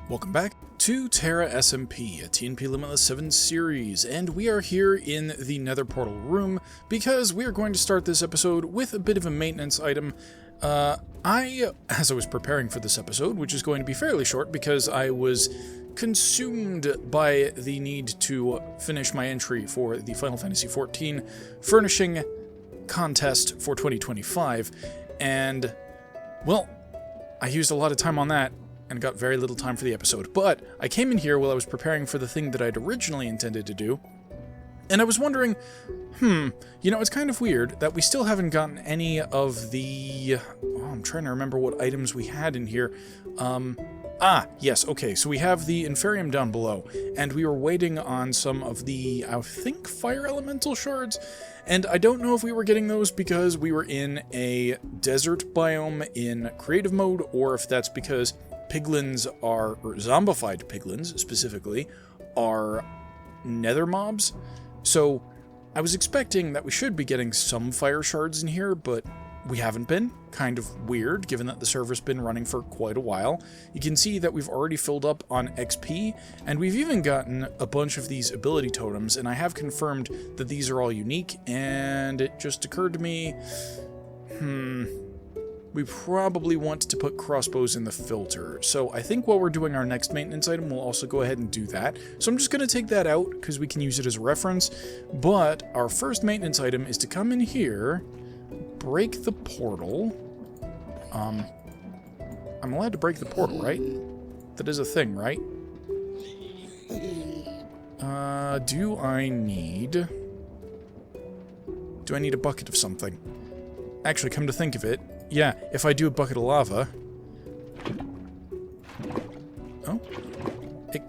Welcome back to TEYARA SMP, a TNP Limitless 7 series, and we are here in the Nether Portal room because we are going to start this episode with a bit of a maintenance item. As I was preparing for this episode, which is going to be fairly short because I was consumed by the need to finish my entry for the Final Fantasy XIV furnishing contest for 2025, and, well, I used a lot of time on that and got very little time for the episode, but I came in here while I was preparing for the thing that I'd originally intended to do, and I was wondering, it's kind of weird that we still haven't gotten any of the... I'm trying to remember what items we had in here. Yes, okay, so we have the Inferium down below, and we were waiting on some of the, I think, Fire Elemental shards, and I don't know if we were getting those because we were in a desert biome in creative mode, or if that's because piglins are, or zombified piglins specifically, are nether mobs. So I was expecting that we should be getting some fire shards in here, but we haven't been. Kind of weird, given that the server's been running for quite a while. You can see that we've already filled up on XP, and we've even gotten a bunch of these ability totems, and I have confirmed that these are all unique, and it just occurred to me, we probably want to put crossbows in the filter. So I think while we're doing our next maintenance item, we'll also go ahead and do that. So I'm just going to take that out because we can use it as a reference. But our first maintenance item is to come in here, break the portal. I'm allowed to break the portal, right? That is a thing, right? Do I need a bucket of something? Actually, come to think of it, yeah, if I do a bucket of lava... Oh?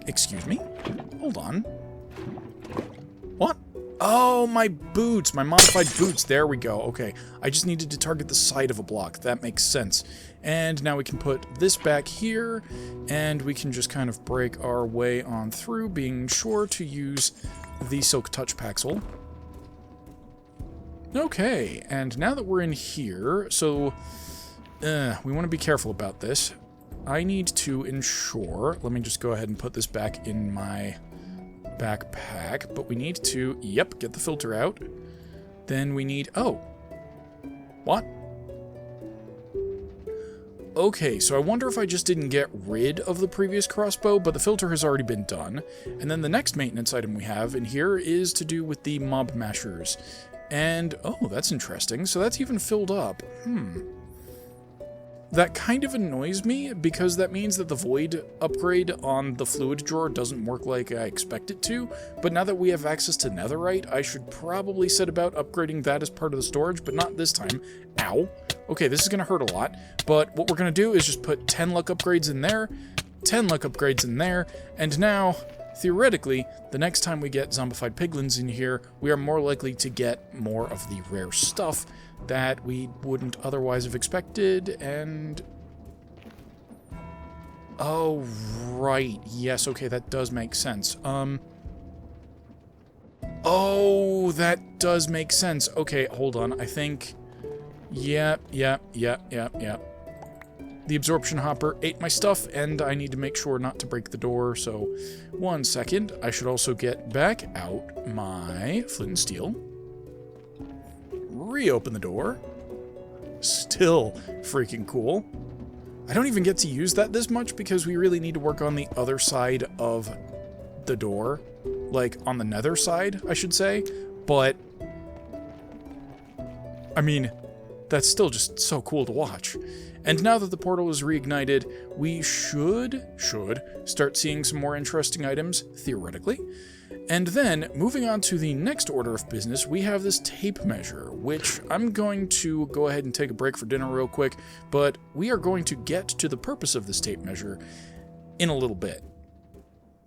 Excuse me? Hold on. What? Oh, my boots! My modified boots! There we go. Okay, I just needed to target the side of a block. That makes sense. And now we can put this back here, and we can just kind of break our way on through, being sure to use the Silk Touch Paxel. Okay, and now that we're in here, so we want to be careful about this. I need to ensure, let me just go ahead and put this back in my backpack, but we need to, get the filter out. Then we need, what? Okay, so I wonder if I just didn't get rid of the previous crossbow, but the filter has already been done. And then the next maintenance item we have in here is to do with the mob mashers. And, that's interesting. So that's even filled up. That kind of annoys me, because that means that the void upgrade on the fluid drawer doesn't work like I expect it to. But now that we have access to netherite, I should probably set about upgrading that as part of the storage, but not this time. Ow. Okay, this is going to hurt a lot. But what we're going to do is just put 10 luck upgrades in there, 10 luck upgrades in there, and now... theoretically, the next time we get zombified piglins in here, we are more likely to get more of the rare stuff that we wouldn't otherwise have expected, and... Oh, right. Yes, okay, that does make sense. Oh, that does make sense. Okay, hold on. I think... Yep. The absorption hopper ate my stuff, and I need to make sure not to break the door, so 1 second. I should also get back out my flint and steel. Reopen the door. Still freaking cool. I don't even get to use that this much because we really need to work on the other side of the door. Like, on the nether side, I should say. But, I mean, that's still just so cool to watch. And now that the portal is reignited, we should start seeing some more interesting items, theoretically. And then, moving on to the next order of business, we have this tape measure, which I'm going to go ahead and take a break for dinner real quick, but we are going to get to the purpose of this tape measure in a little bit.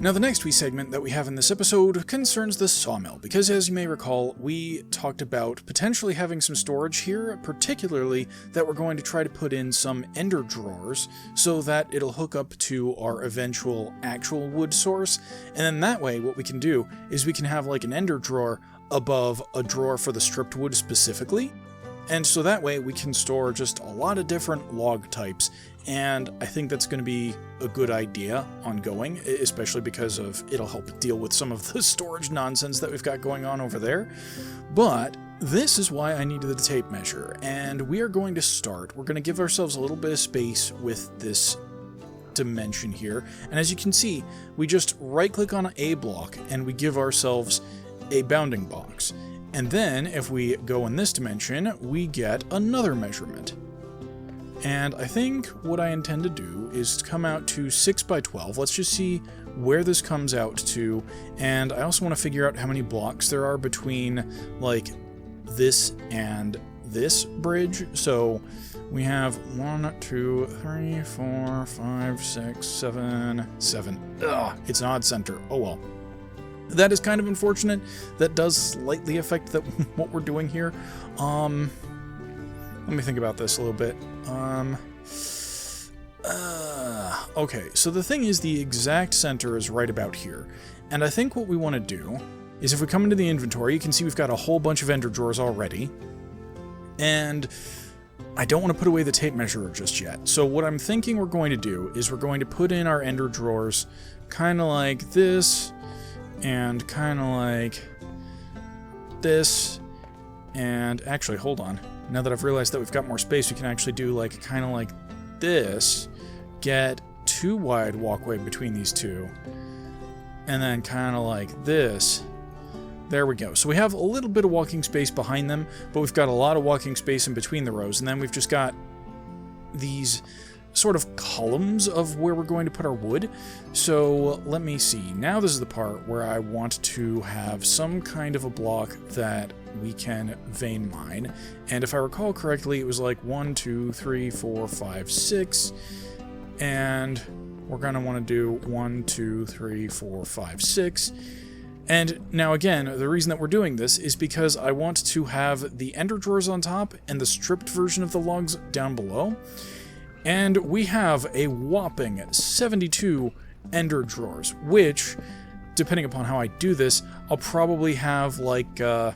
Now, the next wee segment that we have in this episode concerns the Sawmill, because as you may recall, we talked about potentially having some storage here, particularly that we're going to try to put in some ender drawers so that it'll hook up to our eventual actual wood source, and then that way what we can do is we can have like an ender drawer above a drawer for the stripped wood specifically, And so that way we can store just a lot of different log types and I think that's going to be a good idea ongoing, especially because it'll help deal with some of the storage nonsense that we've got going on over there. But this is why I needed the tape measure, and we are going to start. We're going to give ourselves a little bit of space with this dimension here, and as you can see, we just right-click on a block, and we give ourselves a bounding box. And then, if we go in this dimension, we get another measurement. And I think what I intend to do is come out to 6 by 12. Let's just see where this comes out to. And I also want to figure out how many blocks there are between, like, this and this bridge. So we have 1, 2, 3, 4, 5, 6, 7. Ugh, it's an odd center. Oh well. That is kind of unfortunate. That does slightly affect what we're doing here. Let me think about this a little bit. Okay, so the thing is, the exact center is right about here. And I think what we want to do is, if we come into the inventory, you can see we've got a whole bunch of ender drawers already. And I don't want to put away the tape measurer just yet. So what I'm thinking we're going to do is we're going to put in our ender drawers kind of like this, and kind of like this. And actually, hold on. Now that I've realized that we've got more space, we can actually do like kind of like this, get 2 wide walkway between these two, and then kind of like this. There we go. So we have a little bit of walking space behind them, but we've got a lot of walking space in between the rows, and then we've just got these sort of columns of where we're going to put our wood. So let me see. Now this is the part where I want to have some kind of a block that we can vein mine. And if I recall correctly, it was like 1, 2, 3, 4, 5, 6. And we're going to want to do 1, 2, 3, 4, 5, 6. And now again, the reason that we're doing this is because I want to have the ender drawers on top and the stripped version of the logs down below. And we have a whopping 72 ender drawers, which, depending upon how I do this, I'll probably have like, You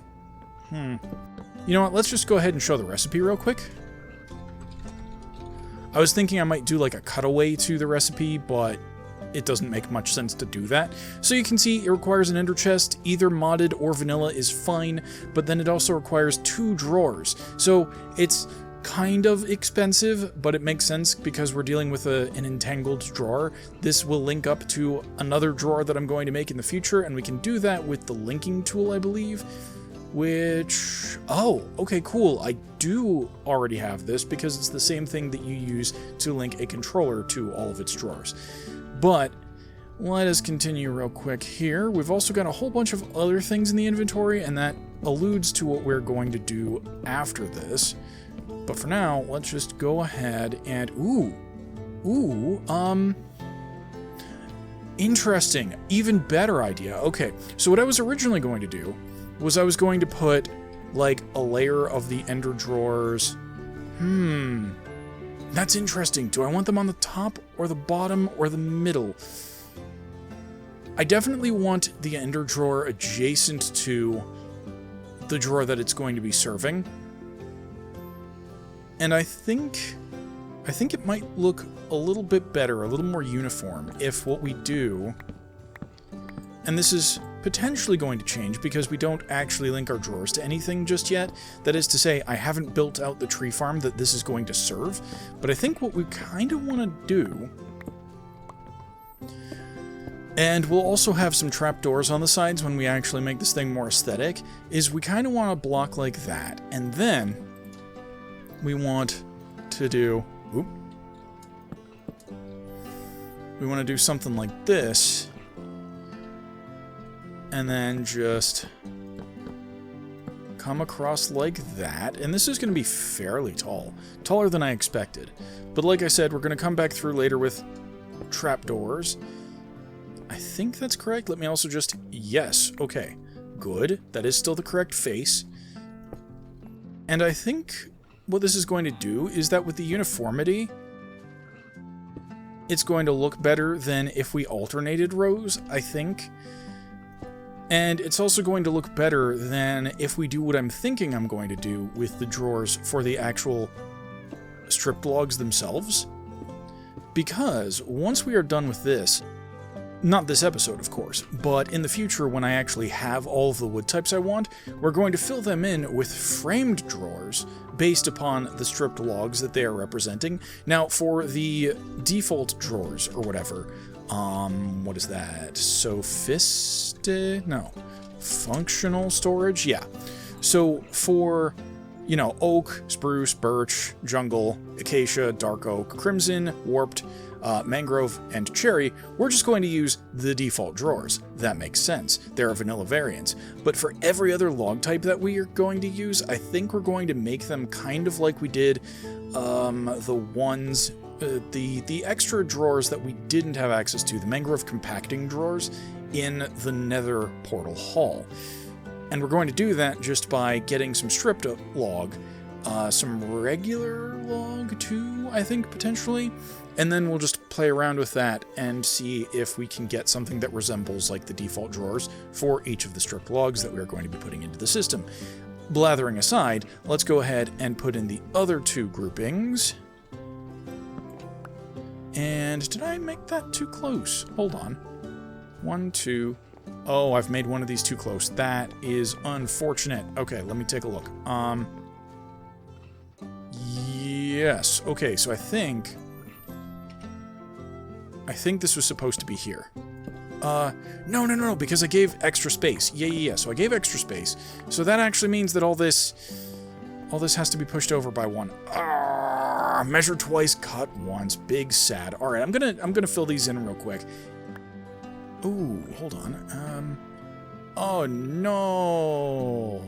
know what, let's just go ahead and show the recipe real quick. I was thinking I might do like a cutaway to the recipe, but it doesn't make much sense to do that. So you can see it requires an ender chest. Either modded or vanilla is fine, but then it also requires 2 drawers. So it's kind of expensive, but it makes sense because we're dealing with an entangled drawer. This will link up to another drawer that I'm going to make in the future, and we can do that with the linking tool, I believe. Which, oh, okay, cool. I do already have this because it's the same thing that you use to link a controller to all of its drawers. But let us continue real quick here. We've also got a whole bunch of other things in the inventory, and that alludes to what we're going to do after this. But for now, let's just go ahead and, interesting, even better idea. Okay, so what I was originally going to do was I was going to put, like, a layer of the ender drawers. That's interesting. Do I want them on the top, or the bottom, or the middle? I definitely want the ender drawer adjacent to the drawer that it's going to be serving. And I think it might look a little bit better, a little more uniform, if what we do, and this is potentially going to change because we don't actually link our drawers to anything just yet. That is to say, I haven't built out the tree farm that this is going to serve, but I think what we kind of want to do, and we'll also have some trapdoors on the sides when we actually make this thing more aesthetic, is we kind of want to block like that, and then we want to do, we want to do something like this, and then just come across like that. And this is going to be fairly tall. Taller than I expected. But like I said, we're going to come back through later with trapdoors. I think that's correct. Let me also just... Yes. Okay. Good. That is still the correct face. And I think what this is going to do is that with the uniformity, it's going to look better than if we alternated rows, I think. And it's also going to look better than if we do what I'm thinking I'm going to do with the drawers for the actual stripped logs themselves. because once we are done with this, not this episode, of course, but in the future when I actually have all of the wood types I want, we're going to fill them in with framed drawers based upon the stripped logs that they are representing. Now, for the default drawers, or whatever, what is that? Functional storage? Yeah. So for, you know, oak, spruce, birch, jungle, acacia, dark oak, crimson, warped, mangrove, and cherry, we're just going to use the default drawers. That makes sense. There are vanilla variants. But for every other log type that we are going to use, I think we're going to make them kind of like we did the extra drawers that we didn't have access to, the mangrove compacting drawers in the Nether Portal Hall. And we're going to do that just by getting some stripped log, some regular log too, I think, potentially. And then we'll just play around with that and see if we can get something that resembles like the default drawers for each of the stripped logs that we're going to be putting into the system. Blathering aside, let's go ahead and put in the other two groupings. And did I make that too close? Hold on. 1, 2... Oh, I've made one of these too close. That is unfortunate. Okay, let me take a look. Yes. Okay, so I think this was supposed to be here. No, because I gave extra space. Yeah. So I gave extra space. So that actually means that all this has to be pushed over by one. Measure twice, cut once. Big sad. All right, I'm gonna fill these in real quick. Ooh, hold on. Oh no.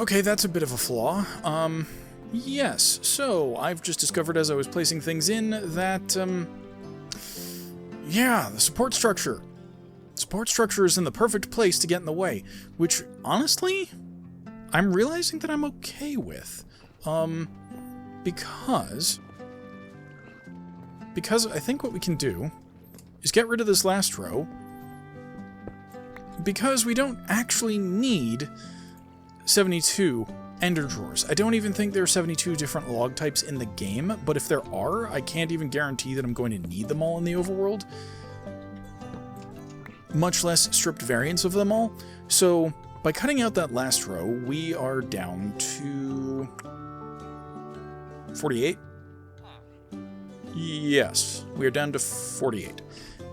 Okay, that's a bit of a flaw. Yes, so I've just discovered as I was placing things in that, yeah, the support structure. Support structure is in the perfect place to get in the way, which, honestly, I'm realizing that I'm okay with. Because I think what we can do is get rid of this last row, because we don't actually need 72 ender drawers. I don't even think there are 72 different log types in the game, but if there are, I can't even guarantee that I'm going to need them all in the overworld, much less stripped variants of them all. So by cutting out that last row, we are down to 48. Yes, we are down to 48.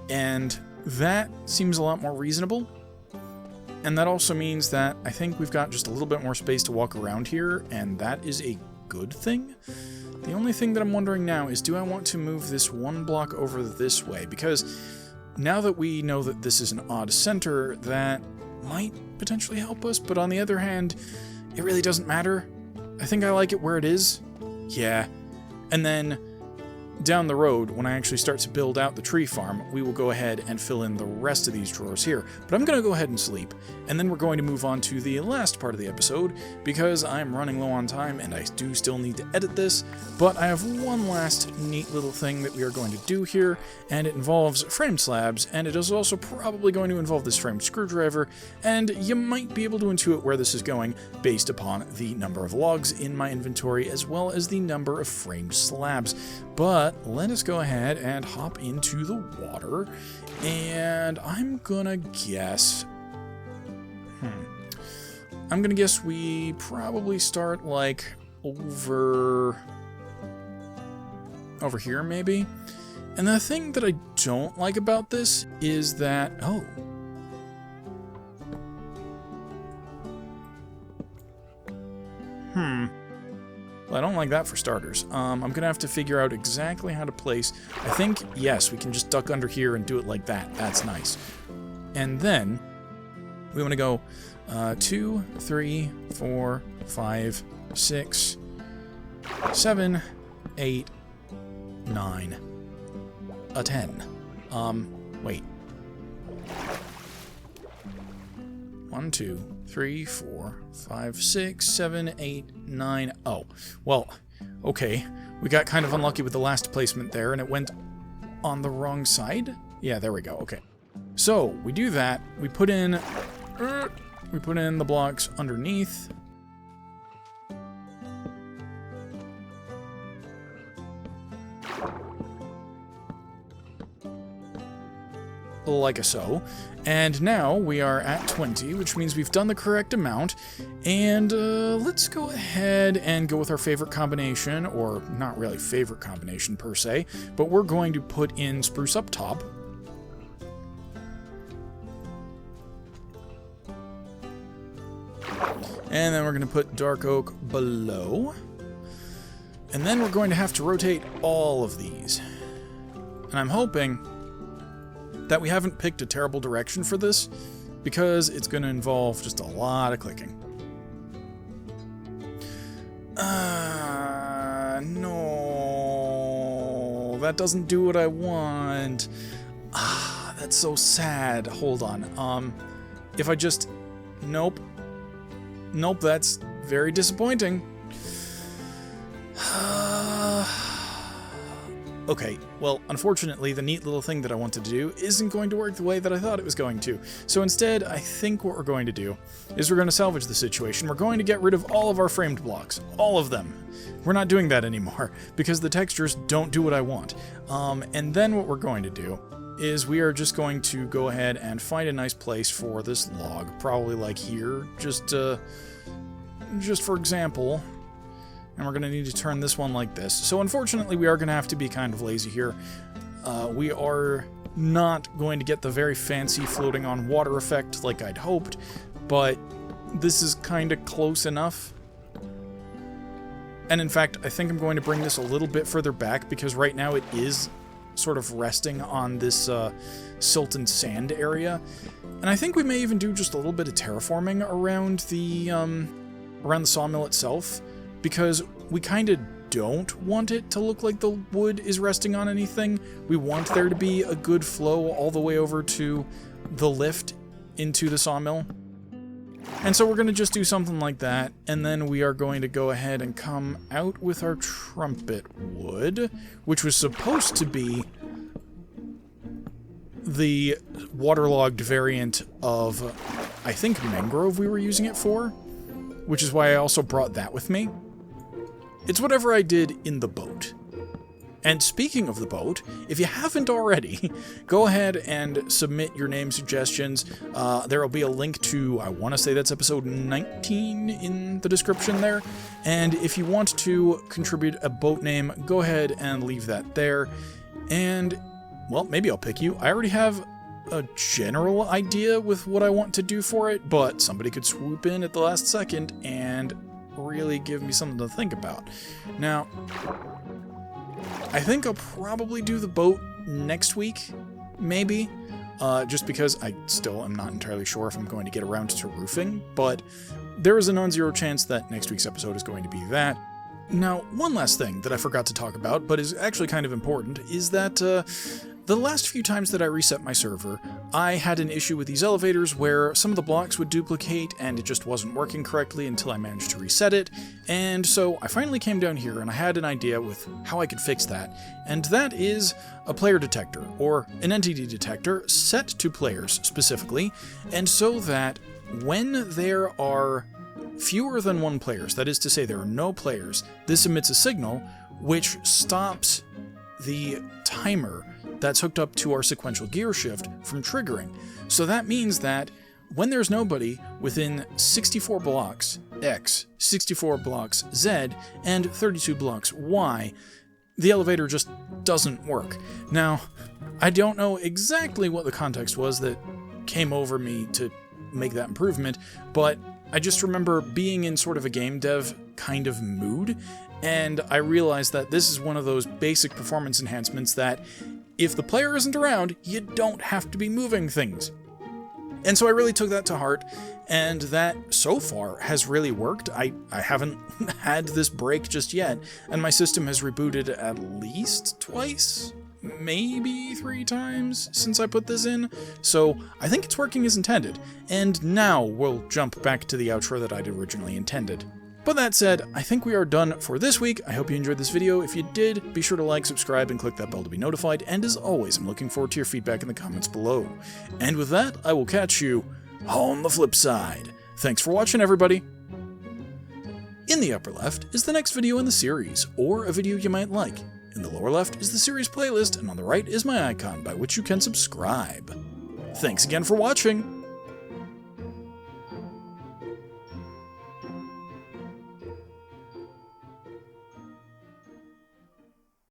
And that seems a lot more reasonable. And that also means that I think we've got just a little bit more space to walk around here, and that is a good thing. The only thing that I'm wondering now is, do I want to move this one block over this way? Because now that we know that this is an odd center, that might potentially help us, but on the other hand, it really doesn't matter. I think I like it where it is. Yeah. And then down the road, when I actually start to build out the tree farm, we will go ahead and fill in the rest of these drawers here. But I'm going to go ahead and sleep, and then we're going to move on to the last part of the episode, because I'm running low on time and I do still need to edit this. But I have one last neat little thing that we are going to do here, and it involves framed slabs, and it is also probably going to involve this framed screwdriver, and you might be able to intuit where this is going based upon the number of logs in my inventory as well as the number of framed slabs. But let us go ahead and hop into the water, and I'm gonna guess... I'm gonna guess we probably start, like, over here, maybe? And the thing that I don't like about this is that... Oh. Well, I don't like that for starters. I'm going to have to figure out exactly how to place... I think, yes, we can just duck under here and do it like that. That's nice. And then we want to go 2, 3, 4, 5, 6, 7, 8, 9, a 10. Wait. 1, 2, 3, 4, 5, 6, 7, 8, 9. Oh, well, okay. We got kind of unlucky with the last placement there, and it went on the wrong side. Yeah, there we go. Okay. So we do that. We put in the blocks underneath. like so. And now we are at 20, which means we've done the correct amount. And let's go ahead and go with our favorite combination, or not really favorite combination per se, but we're going to put in spruce up top. And then we're going to put dark oak below. And then we're going to have to rotate all of these. And I'm hoping that we haven't picked a terrible direction for this, because it's going to involve just a lot of clicking. No, that doesn't do what I want. That's so sad. Hold on. If I just... Nope, that's very disappointing. Okay, well, unfortunately, the neat little thing that I wanted to do isn't going to work the way that I thought it was going to. So instead, I think what we're going to do is we're going to salvage the situation. We're going to get rid of all of our framed blocks. All of them. We're not doing that anymore, because the textures don't do what I want. And then what we're going to do is we are just going to go ahead and find a nice place for this log. Probably like here, just for example. And we're going to need to turn this one like this. So unfortunately, we are going to have to be kind of lazy here. We are not going to get the very fancy floating on water effect like I'd hoped, but this is kind of close enough. And in fact, I think I'm going to bring this a little bit further back, because right now it is sort of resting on this silt and sand area. And I think we may even do just a little bit of terraforming around the sawmill itself, because we kind of don't want it to look like the wood is resting on anything. We want there to be a good flow all the way over to the lift into the sawmill. And so we're going to just do something like that, and then we are going to go ahead and come out with our trumpet wood, which was supposed to be the waterlogged variant of, I think, mangrove we were using it for, which is why I also brought that with me. It's whatever I did in the boat. And speaking of the boat, if you haven't already, go ahead and submit your name suggestions. There will be a link to, I want to say that's episode 19 in the description there. And if you want to contribute a boat name, go ahead and leave that there. And, well, maybe I'll pick you. I already have a general idea with what I want to do for it, but somebody could swoop in at the last second and really give me something to think about. Now, I think I'll probably do the boat next week, maybe, just because I still am not entirely sure if I'm going to get around to roofing, but there is a non-zero chance that next week's episode is going to be that. Now, one last thing that I forgot to talk about, but is actually kind of important, is that the last few times that I reset my server, I had an issue with these elevators where some of the blocks would duplicate and it just wasn't working correctly until I managed to reset it. And so I finally came down here and I had an idea with how I could fix that. And that is a player detector, or an entity detector set to players specifically. And so that when there are fewer than one players, that is to say there are no players, this emits a signal which stops the timer that's hooked up to our sequential gear shift from triggering. So that means that when there's nobody within 64 blocks X, 64 blocks Z, and 32 blocks Y, the elevator just doesn't work. Now, I don't know exactly what the context was that came over me to make that improvement, but I just remember being in sort of a game dev kind of mood, and I realized that this is one of those basic performance enhancements that if the player isn't around, you don't have to be moving things. And so I really took that to heart, and that, so far, has really worked. I haven't had this break just yet, and my system has rebooted at least twice, maybe 3 times since I put this in, so I think it's working as intended. And now we'll jump back to the outro that I'd originally intended. But that said, I think we are done for this week. I hope you enjoyed this video. If you did, be sure to like, subscribe, and click that bell to be notified. And as always, I'm looking forward to your feedback in the comments below. And with that, I will catch you on the flip side. Thanks for watching, everybody. In the upper left is the next video in the series, or a video you might like. In the lower left is the series playlist, and on the right is my icon by which you can subscribe. Thanks again for watching!